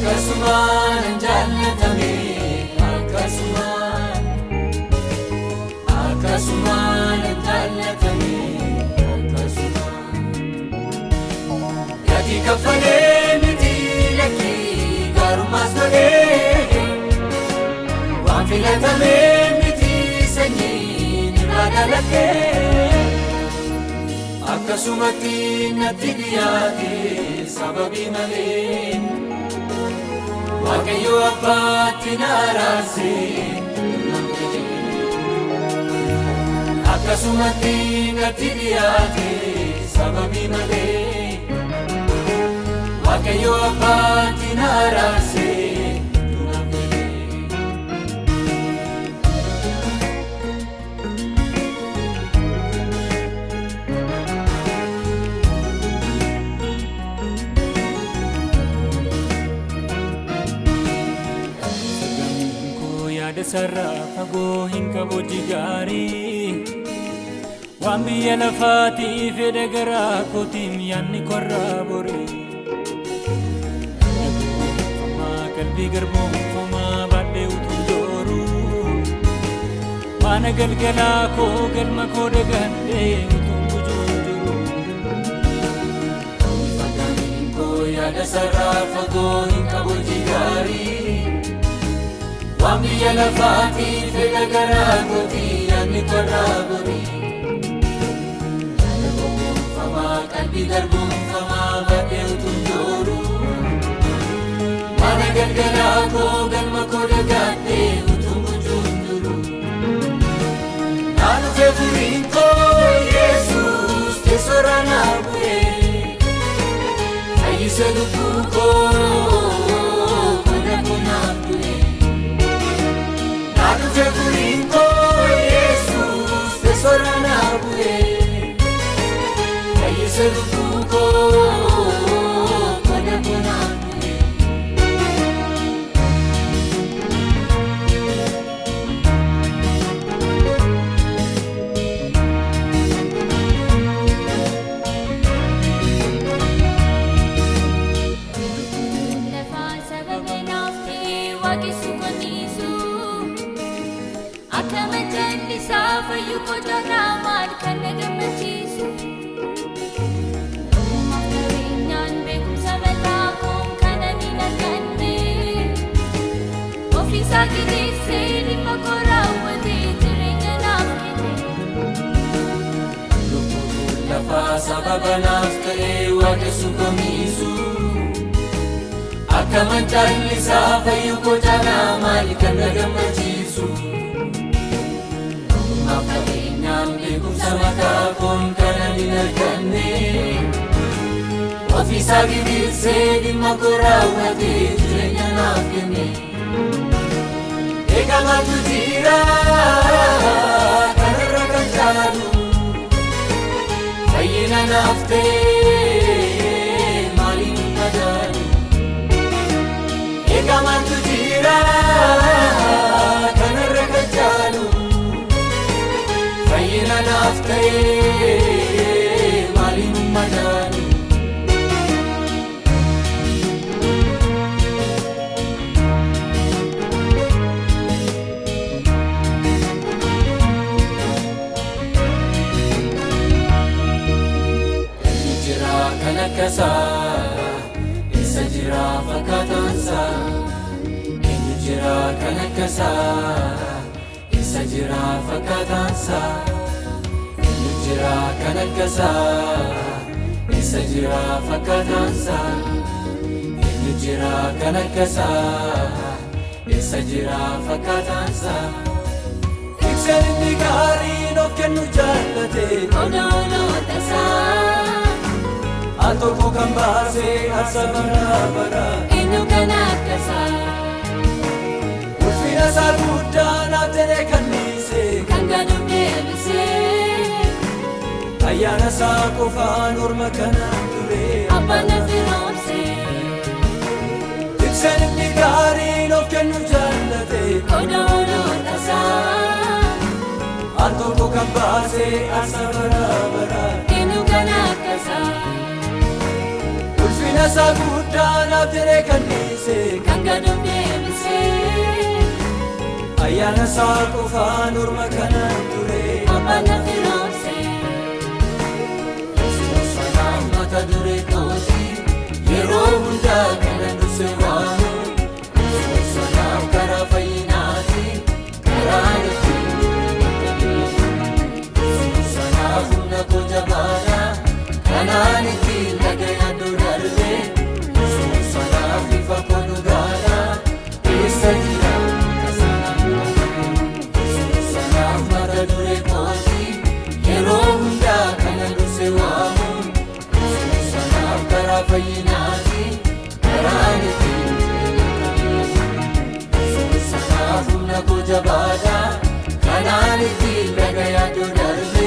Akkasumaan jaallatame akkasumaan jaallatame gati kaffalee miti lakkii gaarummaas godhee waan filatamee miti sanyiin irraa dhalattee akkasumatti natti dhiyaate sababii malee Waaqayyo abbaatti na araarsee akkasumatti natti dhiyaate sababii malee Waaqayyo abbaatti na araarsee Sarraa fagoo hin qabu jigaarii waan biyya lafaatii fedha garaa kootiin yaadni korraa boree dhabuufamaa qalbii garboomfamaa baadhee utuu jooruu waan galgalaa koo galma koo dagadhee utuun bujuun jiru fagamiin koo yaada sarraa fagoo hin qabu jigaarii waan biyya lafaatii fedha garaa kootii yaadni korraa borii dhabuufamaa qalbii garboomfamaa baadhee utuun jooruu mana galgalaa koo galma koo dagadhee utuun bujuun jiru naa dhufe furiin koo Yesuus teessoo naa bu'ee fayyise lubbuu koo qooda koo naaf du'e Adufe furinko Yesus tesora na bue Fayyise lubuko Koda kona bue Lefa sababe nafte wakisu konisu Akkama jallisaa fayyuu kojaarraa maal kan na gammachiisu Uumaaf qabeenyaan beekumsa mataa koon kana hin arganne Ofiisaa gideessee dhimma koo raawwatee jireenya naaf kenne Lubbuun lafaa sababa naaf ta'ee waaqessu komiisu Akkama jallisaa fayyuu kojaarraa maal kan na gammachiisu Qabeenyaan beekumsa mataa koon kana hin arganne Ofiisaa gidirsee dhimma koo raawwatee jireenya naaf kenne Eegamaatu jira kanarra kan caalu fayyina naaf ta'ee maaliin hin madaalu Eegamaatu jira kanarra kan caalu fayyina naaf ta'ee maaliin hin madaalu Inni jira kan akkasaa isa jira fakkaataansaa Inni jira kan akkasaa isa jira fakkaataansaa Inni jira kan akkasaa isa jira fakkaataansaa Inni jira kan akkasaa isa jira fakkaataansaa Tiksan inni gaariin of kennu jaallate Odooloo tasaa Al tokko kan baasee asa bara bara Eenyu kan akkasaa Ulfina isaa guddaa naaf jedhee kannise Kan gadu deebisee ayyaana isaa qofaan orma kanaan ture Abbaan na firoomsee Tiksan inni gaariin of kennu jaallate Odooloo tasaa Al tokko kan baasee asa bara bara Eenyu kan akkasaa Jaalala isaa guddaa naaf jedhee kannise kan gadoof deebisee ayyaana isaa qofaan orma kana ture amma na firoomsee Yesuus anaaf mata duree kooti yeroo hundaa kanan dursee waamu Yesuus anaaf karaa fayyinaati karaan ittiin Yesuus anaaf humna koo jabaadha kanaan ittiin dhagayadhu darbe Yesuus anaaf ifa koo dhugaadha eessa jira Yesuus anaaf mata duree kooti yeroo hundaa kanan dursee waamu Yesuus anaaf karaa fayyinaati karaan ittiin Yesuus anaaf humna koo jabaadha kanaan ittiin dhagayadhu darbe